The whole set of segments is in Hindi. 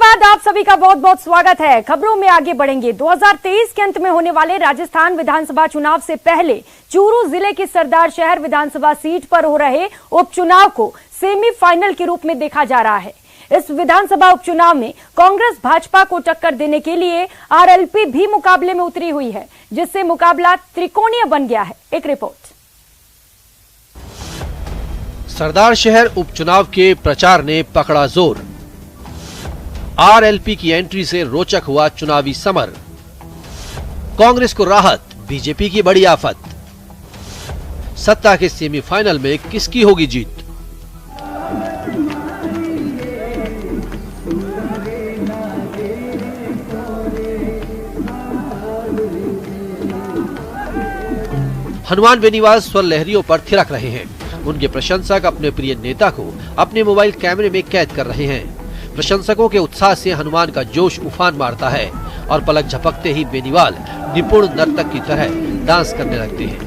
बाद आप सभी का बहुत बहुत स्वागत है। खबरों में आगे बढ़ेंगे। 2023 के अंत में होने वाले राजस्थान विधानसभा चुनाव से पहले चूरू जिले की सरदार शहर विधानसभा सीट पर हो रहे उपचुनाव को सेमीफाइनल के रूप में देखा जा रहा है। इस विधानसभा उपचुनाव में कांग्रेस भाजपा को टक्कर देने के लिए आरएलपी भी मुकाबले में उतरी हुई है, जिससे मुकाबला त्रिकोणीय बन गया है। एक रिपोर्ट। सरदार शहर उपचुनाव के प्रचार ने पकड़ा जोर। आरएलपी की एंट्री से रोचक हुआ चुनावी समर। कांग्रेस को राहत, बीजेपी की बड़ी आफत। सत्ता के सेमीफाइनल में किसकी होगी जीत? हनुमान बेनीवाल स्वर लहरियों पर थिरक रहे हैं। उनके प्रशंसक अपने प्रिय नेता को अपने मोबाइल कैमरे में कैद कर रहे हैं। प्रशंसकों के उत्साह से हनुमान का जोश उफान मारता है और पलक झपकते ही बेनीवाल निपुण नर्तक की तरह डांस करने लगते हैं।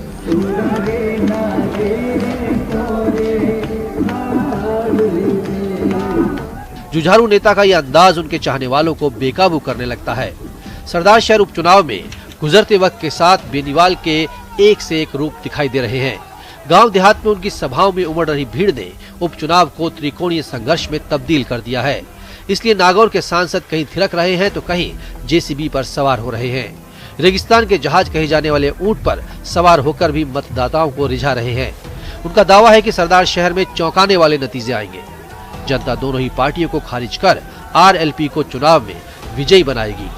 जुझारू नेता का यह अंदाज उनके चाहने वालों को बेकाबू करने लगता है। सरदार शहर उपचुनाव में गुजरते वक्त के साथ बेनीवाल के एक से एक रूप दिखाई दे रहे हैं। गांव देहात में उनकी सभाओं में उमड़ रही भीड़ ने उपचुनाव को त्रिकोणीय संघर्ष में तब्दील कर दिया है। इसलिए नागौर के सांसद कहीं थिरक रहे हैं तो कहीं जेसीबी पर सवार हो रहे हैं। रेगिस्तान के जहाज कहे जाने वाले ऊंट पर सवार होकर भी मतदाताओं को रिझा रहे हैं। उनका दावा है कि सरदार शहर में चौंकाने वाले नतीजे आएंगे। जनता दोनों ही पार्टियों को खारिज कर आरएलपी को चुनाव में विजयी बनाएगी।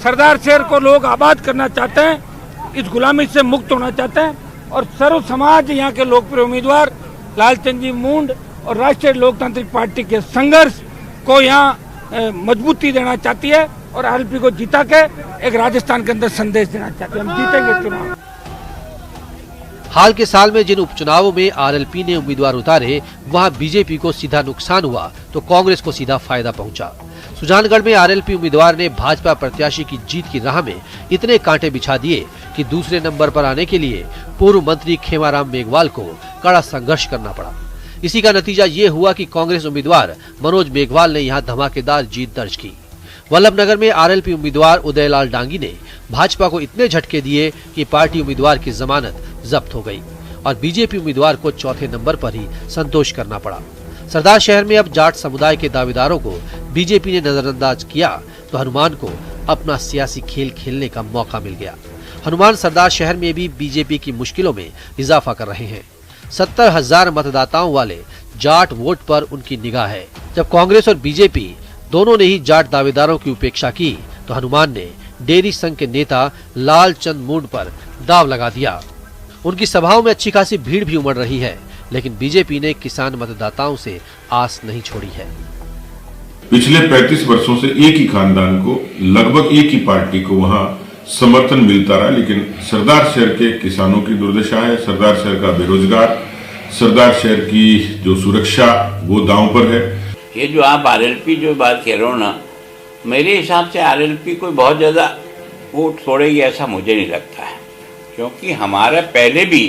सरदार शहर को लोग आबाद करना चाहते हैं, इस गुलामी से मुक्त होना चाहते हैं और सर्व समाज यहाँ के लोकप्रिय उम्मीदवार लालचंद जी मुंड और राष्ट्रीय लोकतांत्रिक पार्टी के संघर्ष को यहाँ मजबूती देना चाहती है और आरएलपी को जिता के एक राजस्थान के अंदर संदेश देना चाहती है, हम जीतेंगे चुनाव। हाल के साल में जिन उपचुनावों में आरएलपी ने उम्मीदवार उतारे, वहां बीजेपी को सीधा नुकसान हुआ तो कांग्रेस को सीधा फायदा पहुंचा। सुजानगढ़ में आरएलपी उम्मीदवार ने भाजपा प्रत्याशी की जीत की राह में इतने कांटे बिछा दिए कि दूसरे नंबर पर आने के लिए पूर्व मंत्री खेमाराम मेघवाल को कड़ा संघर्ष करना पड़ा। इसी का नतीजा ये हुआ कि कांग्रेस उम्मीदवार मनोज मेघवाल ने यहाँ धमाकेदार जीत दर्ज की। वल्लभनगर में आरएलपी उम्मीदवार उदयलाल डांगी ने भाजपा को इतने झटके दिए कि पार्टी उम्मीदवार की जमानत जब्त हो गई और बीजेपी उम्मीदवार को चौथे नंबर पर ही संतोष करना पड़ा। सरदार शहर में अब जाट समुदाय के दावेदारों को बीजेपी ने नजरअंदाज किया तो हनुमान को अपना सियासी खेल खेलने का मौका मिल गया। हनुमान सरदार शहर में भी बीजेपी की मुश्किलों में इजाफा कर रहे हैं। 70,000 मतदाताओं वाले जाट वोट पर उनकी निगाह है। जब कांग्रेस और बीजेपी दोनों ने ही जाट दावेदारों की उपेक्षा की तो हनुमान ने डेरी संघ के नेता लालचंद मुंड पर दाव लगा दिया। उनकी सभाओं में अच्छी खासी भीड़ भी उमड़ रही है, लेकिन बीजेपी ने किसान मतदाताओं से आस नहीं छोड़ी है। पिछले 35 वर्षों से एक ही खानदान को, लगभग एक ही पार्टी को वहां समर्थन मिलता रहा, लेकिन सरदार शहर के किसानों की दुर्दशा है, सरदार शहर का बेरोजगार, सरदार शहर की जो सुरक्षा वो दांव पर है। ये जो आप आरएलपी जो बात कह रहे हो ना, मेरे हिसाब से आरएलपी कोई बहुत ज्यादा वोट छोड़ेगी ऐसा मुझे नहीं लगता है, क्योंकि हमारा पहले भी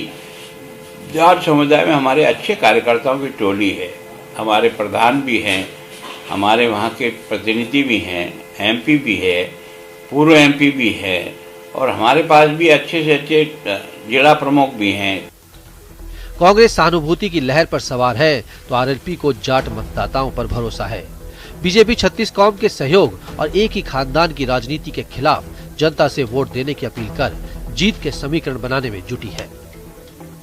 जाट समुदाय में हमारे अच्छे कार्यकर्ताओं की टोली है, हमारे प्रधान भी हैं, हमारे वहाँ के प्रतिनिधि भी हैं, एमपी भी है, पूर्व एमपी भी है और हमारे पास भी अच्छे से अच्छे जिला प्रमुख भी हैं। कांग्रेस सहानुभूति की लहर पर सवार है तो आरएलपी को जाट मतदाताओं पर भरोसा है। बीजेपी 36 कौम के सहयोग और एक ही खानदान की राजनीति के खिलाफ जनता से वोट देने की अपील कर जीत के समीकरण बनाने में जुटी है।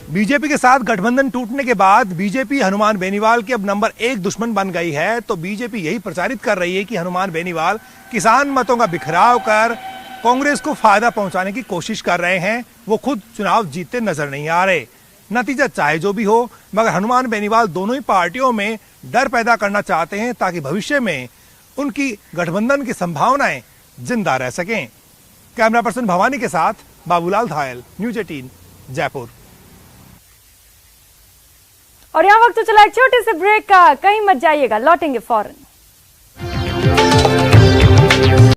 बीजेपी के साथ गठबंधन टूटने के बाद बीजेपी हनुमान बेनीवाल की अब नंबर 1 दुश्मन बन गई है, तो बीजेपी यही प्रचारित कर रही है कि हनुमान बेनीवाल किसान मतों का बिखराव कर कांग्रेस को फायदा पहुंचाने की कोशिश कर रहे हैं। वो खुद चुनाव जीतते नजर नहीं आ रहे। नतीजा चाहे जो भी हो, मगर हनुमान बेनीवाल दोनों ही पार्टियों में डर पैदा करना चाहते हैं ताकि भविष्य में उनकी गठबंधन की संभावनाएं जिंदा रह सकें। कैमरा पर्सन भवानी के साथ बाबूलाल धायल, न्यूज 18 जयपुर। और यहाँ वक्त तो चला एक छोटे से ब्रेक का, कहीं मत जाइएगा, लौटेंगे फौरन।